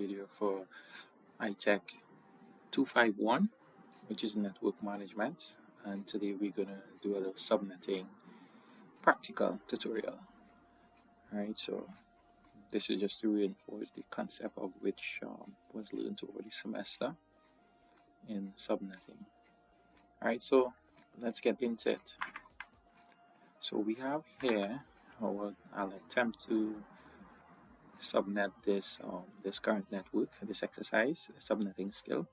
video for ITEC251, which is network management, and today we're gonna do a little subnetting practical tutorial. Alright, so this is just to reinforce the concept of which was learned over the semester in subnetting. Alright, so let's get into it. So we have here, I'll attempt to subnet this current network, this exercise, subnetting skill.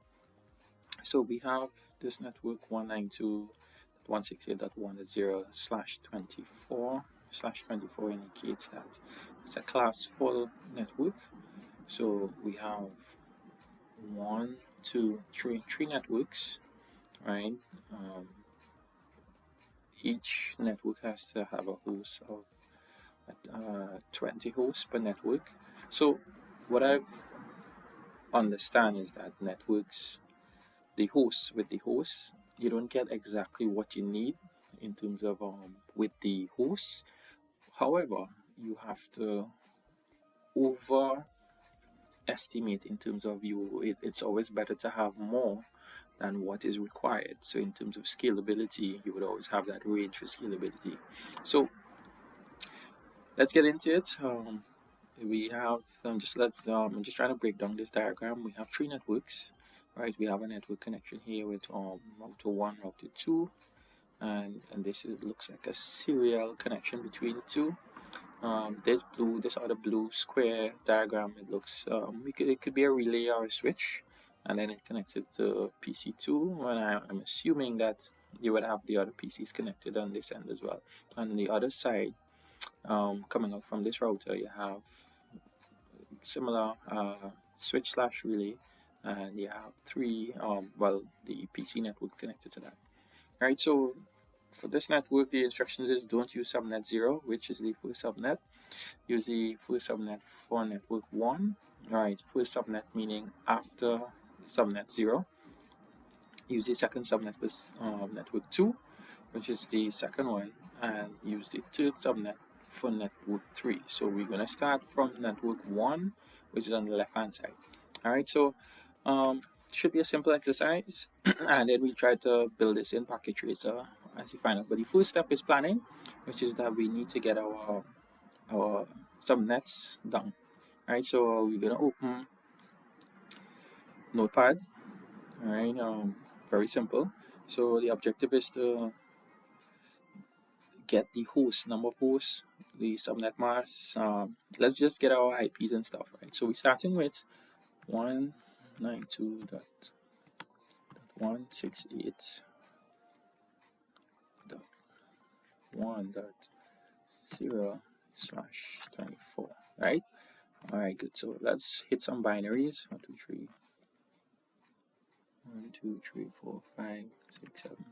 So we have this network 192.168.1.0/24/24 indicates that it's a class full network. So we have three networks, right? Each network has to have a host of 20 hosts per network. So what I've understand is that networks, the hosts, you don't get exactly what you need in terms of with the hosts. However, you have to overestimate in terms of it's always better to have more than what is required. So in terms of scalability, you would always have that range for scalability. So let's get into it. We have I'm just trying to break down this diagram. We have three networks, right? We have a network connection here with router 1, router 2, and this looks like a serial connection between the two. This other blue square diagram, it looks it could be a relay or a switch, and then it connected to PC2, and I'm assuming that you would have the other PCs connected on this end as well. On the other side, coming up from this router, you have similar switch / relay, and you have three the PC network connected to that. All right, so for this network, the instructions is don't use subnet 0, which is the first subnet. Use the first subnet for network 1. All right, first subnet meaning after subnet 0. Use the second subnet with network 2, which is the second one, and use the third subnet for network 3. So we're going to start from network 1, which is on the left hand side. All right, so should be a simple exercise, and then we try to build this in Packet Tracer as you find out. But the first step is planning, which is that we need to get our subnets down. All right, so we're going to open Notepad. All right, very simple. So the objective is to get the number of hosts, the subnet mask. Let's just get our IPs and stuff, right? So we're starting with 192.168.1.0/24, right? All right, good. So let's hit some binaries. 1, 2, 3, 1, 2, 3, 4, 5, 6, 7,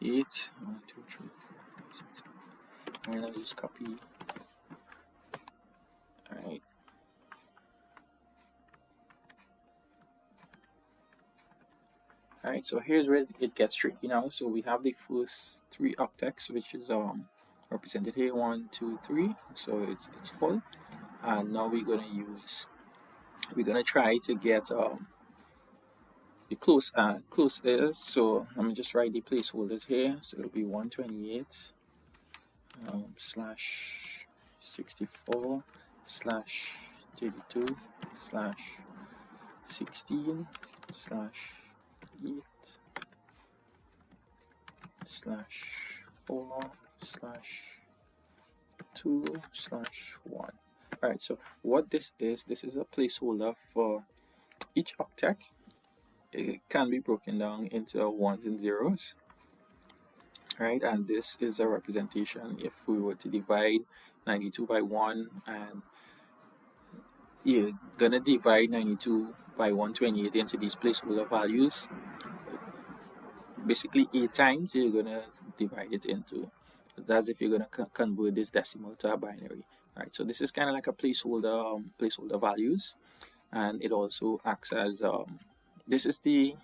8. 1, 2, 3, 4, 5, 6, 7. All right, let me just copy. All right. All right, so here's where it gets tricky now. So we have the first 3 octets, which is represented here, 1, 2, 3. So it's full, and now we're gonna try to get the close is. So let me just write the placeholders here. So it'll be 128 /64 /32 /16 /8 /4 /2 /1. All right, so what this is a placeholder for each octet. It can be broken down into ones and zeros, right? And this is a representation if we were to divide 92 by 1, and you're gonna divide 92 by 128 into these placeholder values. Basically 8 times you're gonna divide it into. That's if you're gonna convert this decimal to a binary. All right, so this is kind of like a placeholder values, and it also acts as this is the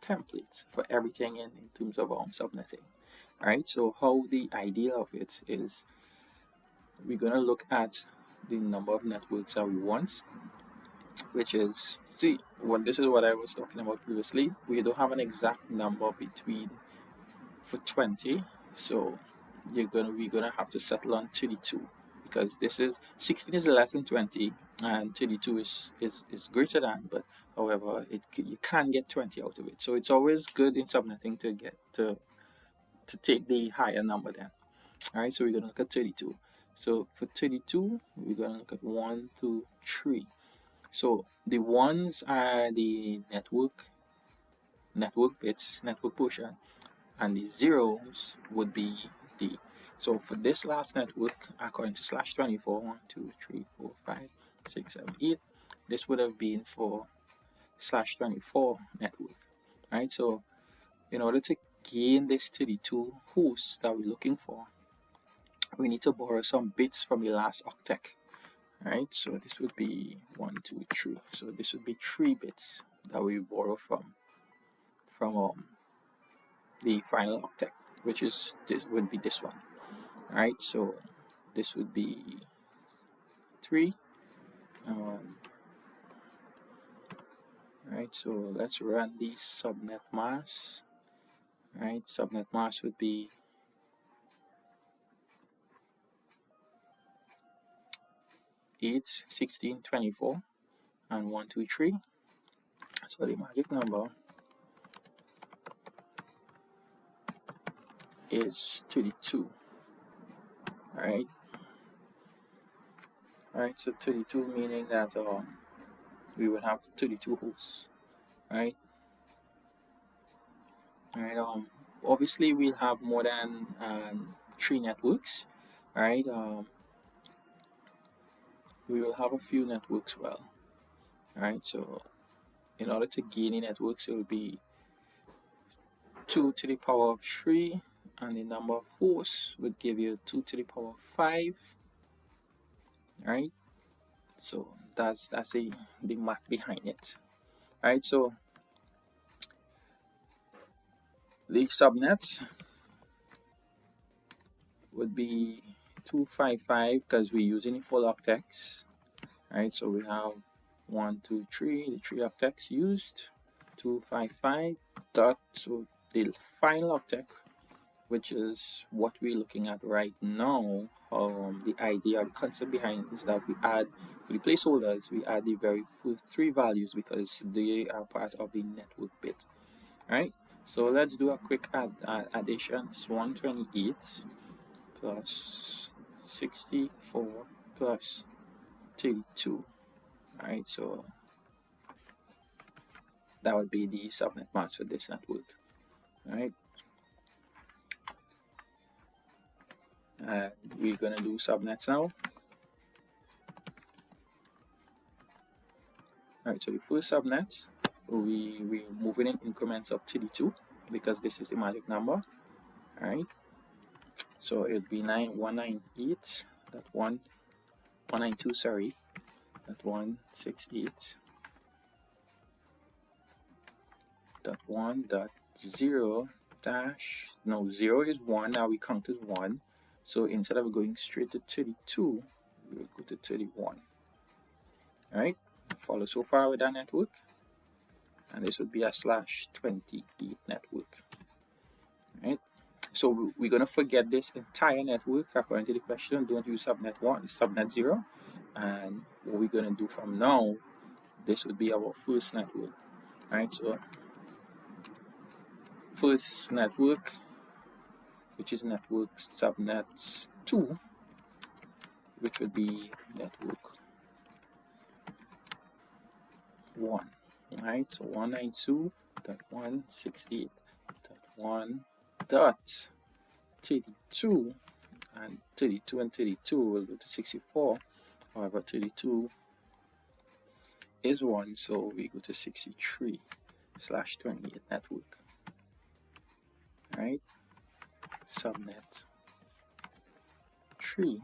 template for everything in terms of subnetting. All right, so how the idea of it is we're going to look at the number of networks that we want, which is, see, this is what I was talking about previously. We don't have an exact number between for 20, so we're gonna have to settle on 32, because this is 16 is less than 20 and 32 is greater than, but however you can't get 20 out of it. So it's always good in subnetting to get to take the higher number then. All right, so we're gonna look at 32. So for 32, we're gonna look at 1, 2, 3. So the ones are the network bits, network portion, and the zeros would be the. So for this last network, according to /24, 1, 2, 3, 4, 5, 6, 7, 8, this would have been for /24 network. Right? So in order to gain this 32 hosts that we're looking for, we need to borrow some bits from the last octet. Right? So this would be 1, 2, 3. So this would be 3 bits that we borrow from the final octet, which is would be this one. Right, so this would be 3. Right, so let's run the subnet mask. Right, subnet mask would be 8, 16, 24, and 1, 2, 3. So the magic number is 32. Right, so 32 meaning that we would have 32 hosts. Right, obviously we'll have more than 3 networks. Right, we will have a few networks. Well, right, so in order to gain a networks, it will be 2 to the power of 3, and the number of hosts would give you 2 to the power of 5. Right, so that's the math behind it. Right, so the subnets would be 255 because we're using full octets. Right, so we have 1, 2, 3, the 3 octets used, 255 dot. So the final octet, which is what we're looking at right now, the idea, the concept behind it is that we add, for the placeholders, we add the very first 3 values because they are part of the network bit. Right, so let's do a quick addition. It's 128 plus 64 plus 32. Right, so that would be the subnet mask for this network. Right, we're gonna do subnets now. Alright, so the first subnet, we moving in increments of 32 because this is the magic number. Alright, so it would be 192, sorry, dot 168 dot 1 dot 0 dash, no, 0 is 1, now we count as 1, so instead of going straight to 32, we will go to 31. Alright, follow so far with that network, and this would be a /28 network. Right, so we're going to forget this entire network according to the question. Don't use subnet 1, subnet 0, and what we're going to do from now, this would be our first network. Right, so first network, which is network subnet 2, which would be network 1. Right, so 192.168.1.32, and 32 and 32 will go to 64. However, 32 is 1, so we go to 63/28 network. Right, subnet 3.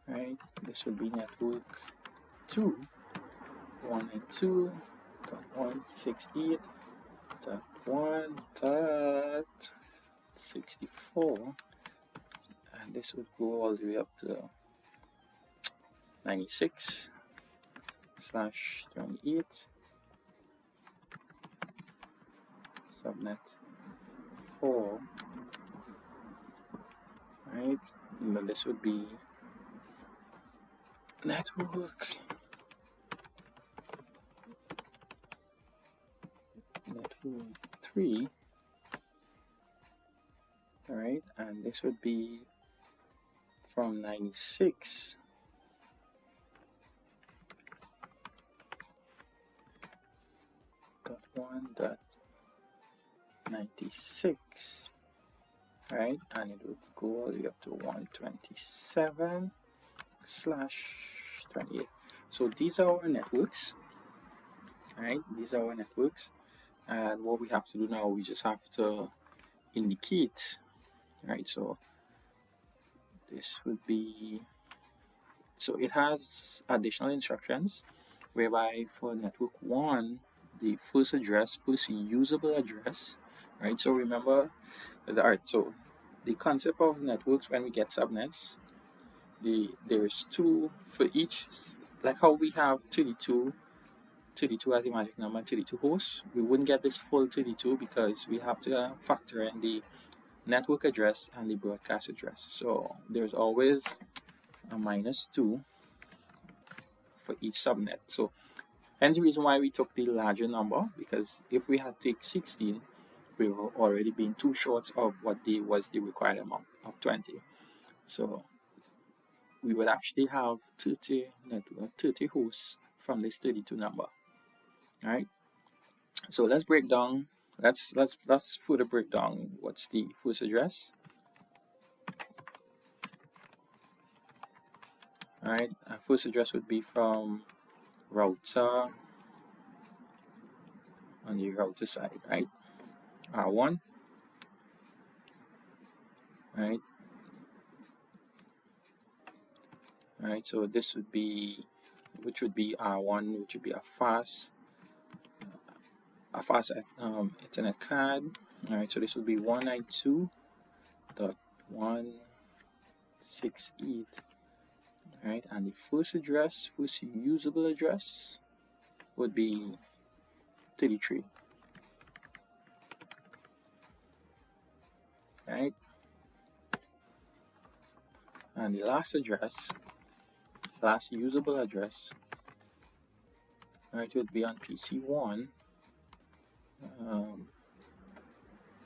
Right, this will be network 2, 192.168.1.32. 1.64, and this would go all the way up to 96/28 subnet 4, right? And then this would be network 3, all right, and this would be from 96.1.96, right, and it would go all the way up to 127/28. So these are our networks, right? These are our networks, and what we have to do now, we just have to indicate, right? So this would be, so it has additional instructions whereby for network 1, the first usable address, right? So remember, alright, so the concept of networks when we get subnets, there's two for each, like how we have 32 as the magic number, 32 hosts. We wouldn't get this full 32 because we have to factor in the network address and the broadcast address. So there's always a -2 for each subnet. So hence the reason why we took the larger number, because if we had take 16, we were already being too short of what was the required amount of 20. So we would actually have 30 hosts from this 32 number. All right. So let's break down. Let's further break down what's the first address. All right. Our first address would be from router on the router side, right? R1, right? All right. So this would be, which would be R1, which would be a fast Ethernet card. All right. So this would be 192.168. Right, and the first usable address would be 33. Right, and the last usable address, right, would be on PC1.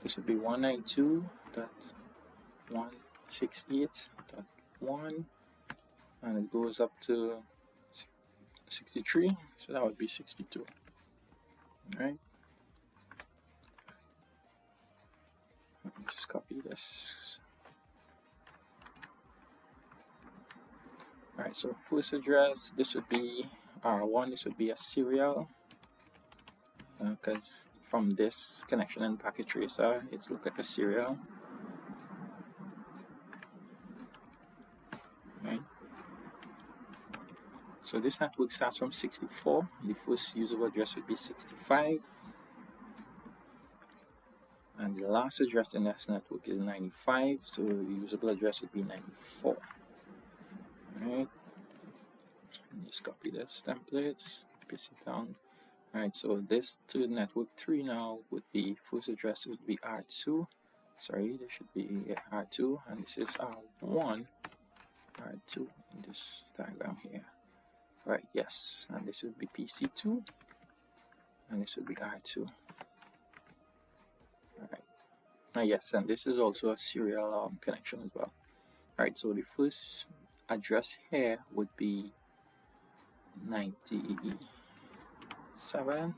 This would be 192.168.1, and it goes up to 63, so that would be 62. Right, let me just copy this. Alright, so first address, this would be R1, this would be a serial, because from this connection and packet tracer, it's look like a serial. Right. So this network starts from 64. The first usable address would be 65. And the last address in this network is 95. So the usable address would be 94. Alright. Just copy this template, paste it down. Alright, so this to network 3 now would be, first address would be R2. Sorry, there should be R2, and this is R1, R2 in this diagram here. Right, yes, and this would be PC2, and this would be R2. Alright, now yes, and this is also a serial connection as well. Alright, so the first address here would be 97.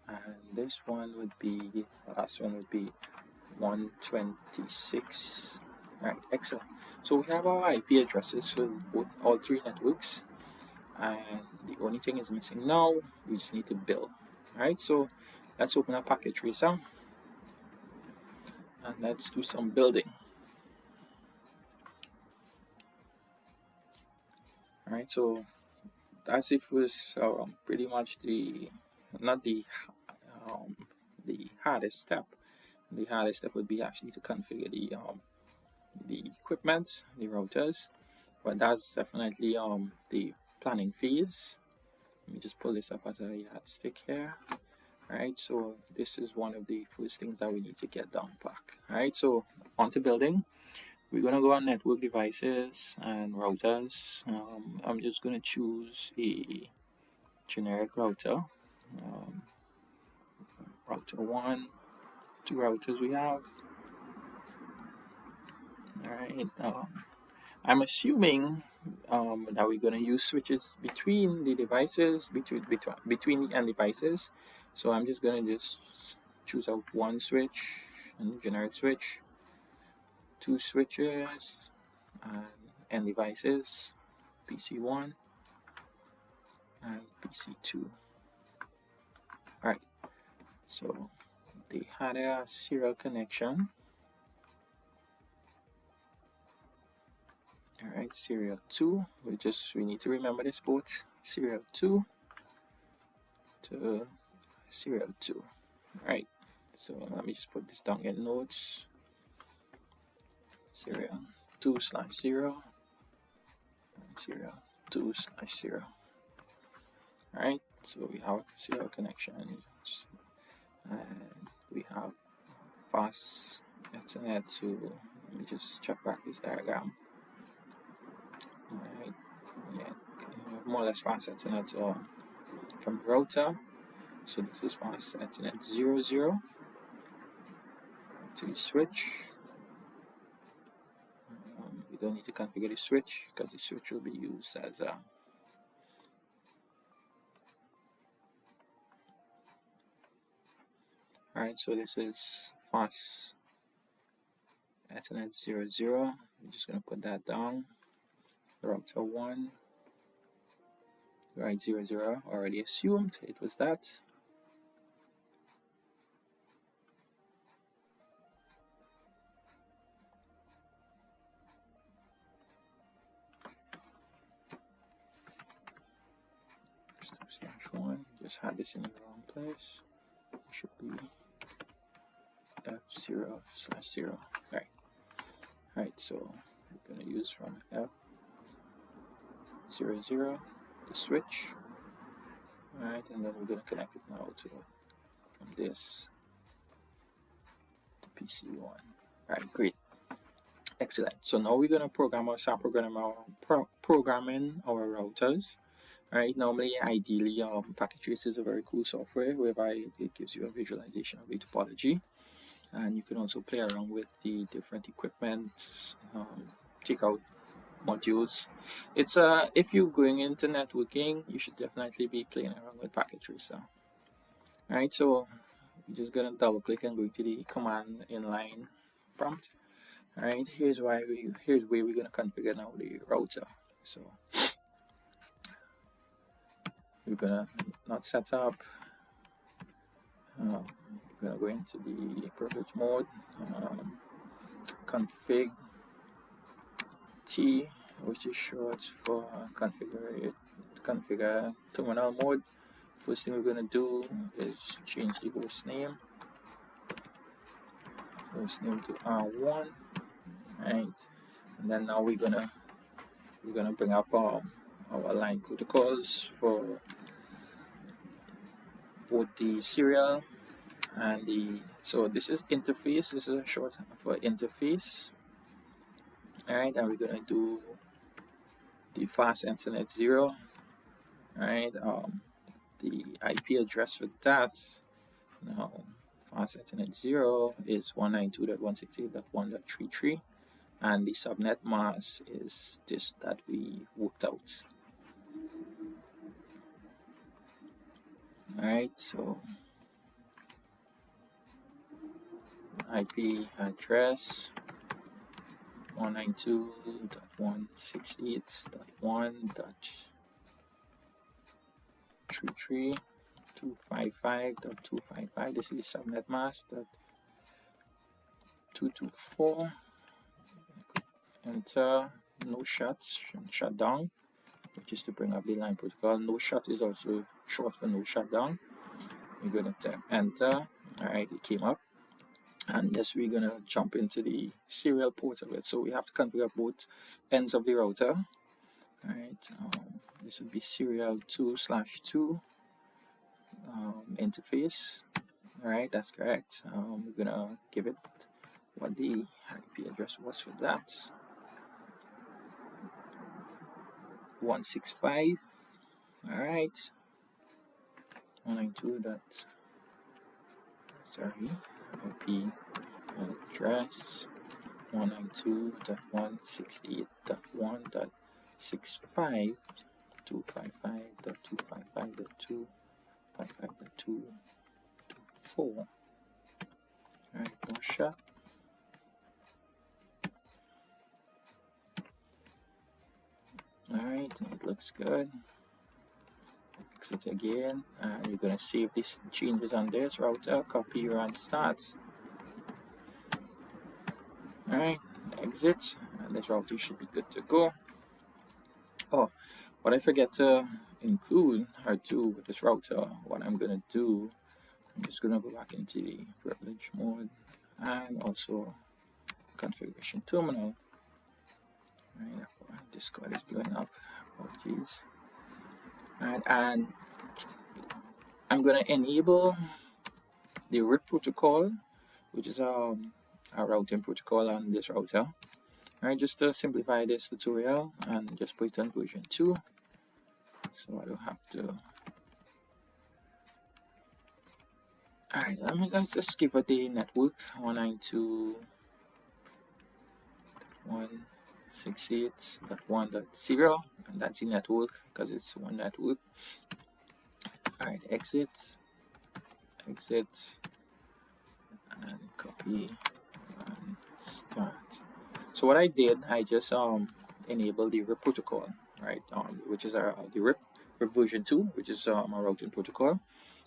And this one would be, the last one would be 126. Alright, excellent. So we have our IP addresses for all three networks, and the only thing is missing now, we just need to build. Alright, so let's open a packet tracer and let's do some building. Alright, so as if it was pretty much not um, the hardest step. The hardest step would be actually to configure the equipment, the routers, but that's definitely the planning phase. Let me just pull this up as a yardstick here. All right, so this is one of the first things that we need to get down pack. All right, so onto building. We're gonna go on network devices and routers. I'm just gonna choose a generic router. Um, router 1, 2 routers we have. All right. I'm assuming that we're gonna use switches between the devices, between the end devices. So I'm just gonna choose out one switch and generic switch, 2 switches, and end devices, PC1 and PC2. All right. So they had a serial connection. All right, serial 2. We need to remember this port. Serial 2 to serial 2. All right. So let me just put this down in notes. Serial 2/0. Serial 2/0. All right. So we have a serial connection, and we have fast Ethernet to. Let me just check back this diagram. Right, yeah, more or less fast Ethernet from the router. So this is fast Ethernet 00 to the switch. We don't need to configure the switch because the switch will be used as a Alright, so this is fast Ethernet 00. I'm just going to put that down. Router 1. Right, 00. Already assumed it was that. /1. Just had this in the wrong place. It should be F0/0. Alright, so we're going to use from F00 the switch. Alright, and then we're going to connect it now to from this to PC1. Alright, great. Excellent. So now we're going to programming our routers. Alright, normally, ideally, Packet Trace is a very cool software whereby it gives you a visualization of a topology, and you can also play around with the different equipment, take out modules. It's if you're going into networking, you should definitely be playing around with Packet Tracer. Alright, so we're just gonna double click and go to the command inline prompt. Alright, here's where we're gonna configure now the router. So we're gonna not set up. We're gonna go into the privilege mode, config T, which is short for configure terminal mode. First thing we're gonna do is change the host name to R1, right? And then now we're gonna bring up our line protocols for both the serial and so this is interface. This is a short for interface. Alright, and we're gonna do the fast Ethernet 0. Alright, the IP address for that now, fast Ethernet 0 is 192.168.1.33, and the subnet mask is this that we worked out. Alright, so IP address 192.168.1.33, 255.255. This is subnet mask 224. Enter, no shutdown. which is to bring up the line protocol. No shut is also short for no shutdown. We're going to enter. All right, it came up. And yes, we're going to jump into the serial port of it. So we have to configure both ends of the router. All right, this would be serial 2/2 interface. All right, that's correct. We're going to give it what the IP address was for that. 165. All right. 192. IP address 192.168.1.65.255.2.55.2.4. Alright, no shut. Alright, it looks good. Exit again, and you're gonna save these changes on this router, copy, run, start. Alright, exit, and this router should be good to go. Oh, what I forget to include or do with this router, what I'm gonna do, I'm just gonna go back into the privilege mode and also configuration terminal. Right, Discord is blowing up. Apologies. Right, and I'm gonna enable the RIP protocol, which is a routing protocol on this router. Alright, just to simplify this tutorial and just put it on version 2, so I don't have to. Alright, let's just give it the network 192.168.1.0, and that's the network because it's one network. Alright, exit, and copy and start. So what I did, I just enabled the RIP protocol, right? Which is the RIP version 2, which is a routing protocol.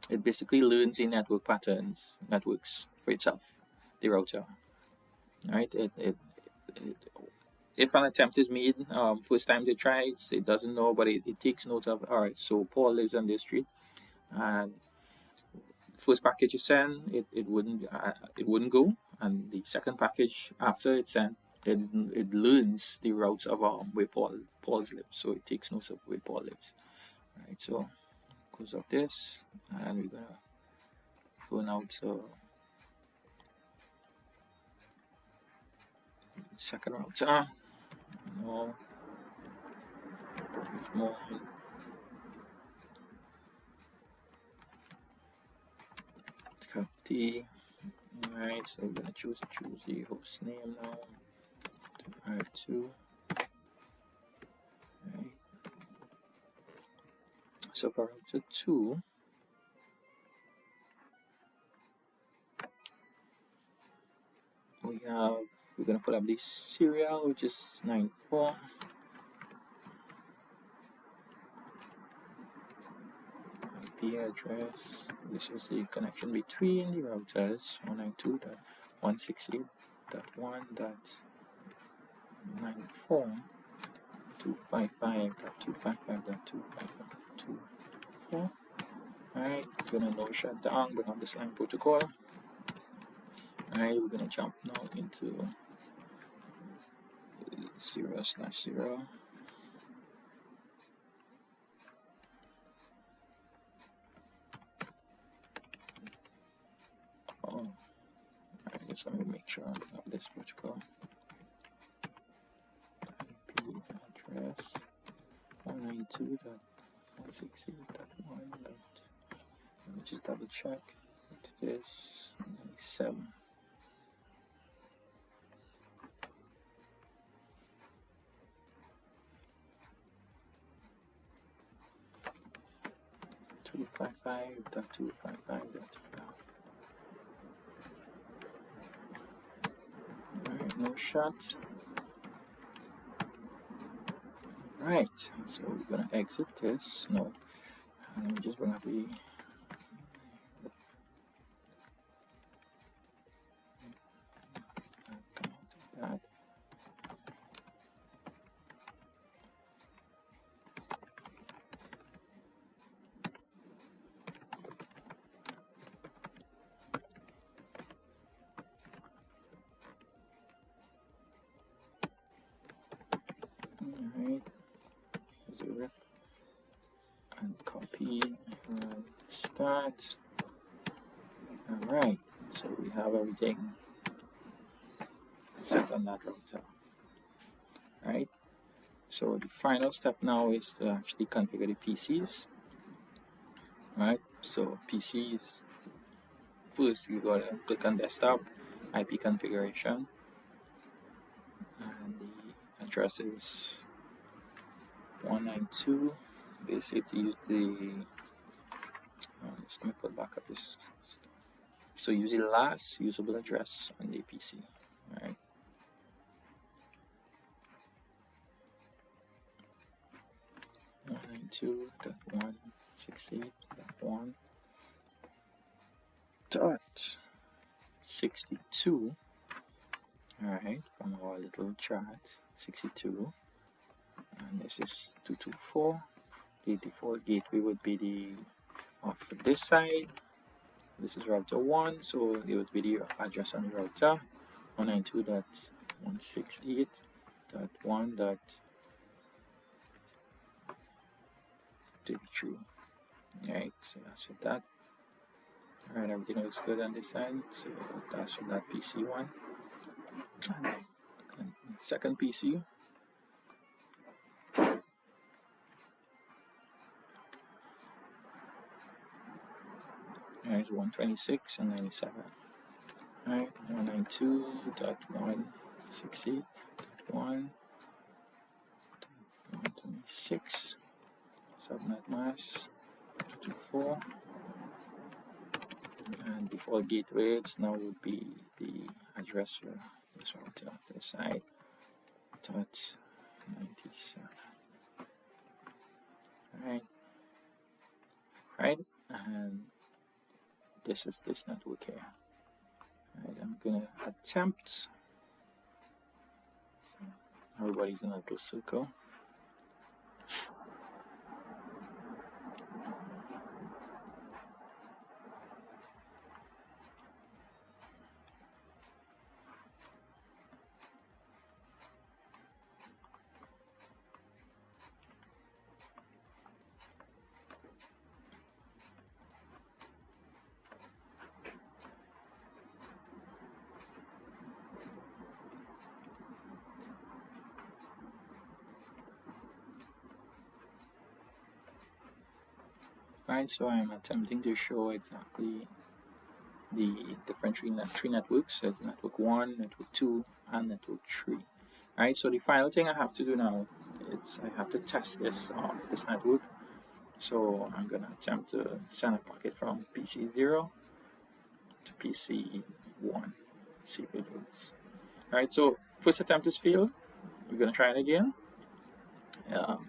It basically learns the networks for itself, the router. Right? If an attempt is made, first time they try, it doesn't know, but it takes note of. All right, so Paul lives on this street, and first package you send, it wouldn't go, and the second package after it's sent, it learns the routes of where Paul's lives, so it takes notes of where Paul lives. Right, so close up this, and we're gonna go now to second router. No, privilege mode. Copy. Alright, so we're gonna choose the host name now. R2. Right. So for router 2, we're gonna put up the serial, which is 94. IP address. This is the connection between the routers 192.168.1.94. 255.255.255.2.4. Alright, we're gonna no shut down, bring up this line protocol. Alright, we're gonna jump now into 0/0. Alright, just let me make sure I bring up this protocol. IP address 192.168.1. Let me just double check. It is 97. Alright, no shut. Right, so we're gonna exit this. No, let me just bring up the that. IP and start. All right, so we have everything set on that router. All right, so the final step now is to actually configure the PCs. All right, so PCs, first you gotta click on desktop, IP configuration, and the address is 192. They say to use the just let me put back up this stuff. So use the last usable address on the PC. All right. One 192.168.1.62. All right, from our little chart, 62, and this is 224. The default gateway would be the for this side. This is router 1, so it would be the address on the router, 192.168.1.33. Alright, so that's for that. Alright, everything looks good on this end, so that's for that PC one. And second PC. Alright, 126 and 97. Alright, 192.168.1.26. Subnet mask 224. And default gateways now would be the address for this router to the side. .97. Right, and this is this network here. Right, I'm gonna attempt. So everybody's in a little circle. Right, so I'm attempting to show exactly the different three networks. There's network 1, network 2, and network 3. Right, so the final thing I have to do now is I have to test this this network. So I'm gonna attempt to send a packet from PC 0 to PC 1. See if it works. Alright, so first attempt is failed. We're gonna try it again.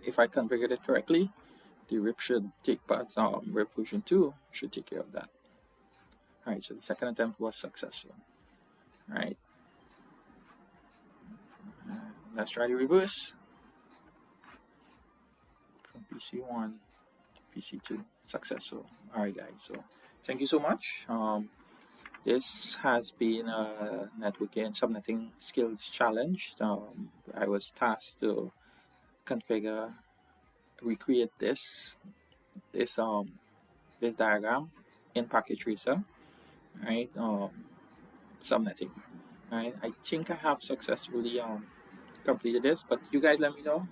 If I configured it correctly, the RIP should take part, RIP version 2 should take care of that. Alright, so the second attempt was successful. Alright, let's try the reverse. From PC1, PC2, successful. Alright guys, so thank you so much. This has been a networking subnetting skills challenge. I was tasked to configure, recreate this diagram in Packet Tracer, right? Subnetting, right? I think I have successfully completed this, but you guys let me know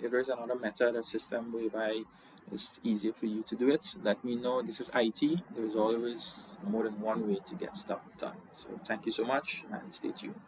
if there's another method or system whereby it's easier for you to do it. Let me know. This is IT. There's always more than one way to get stuff done. So thank you so much and stay tuned.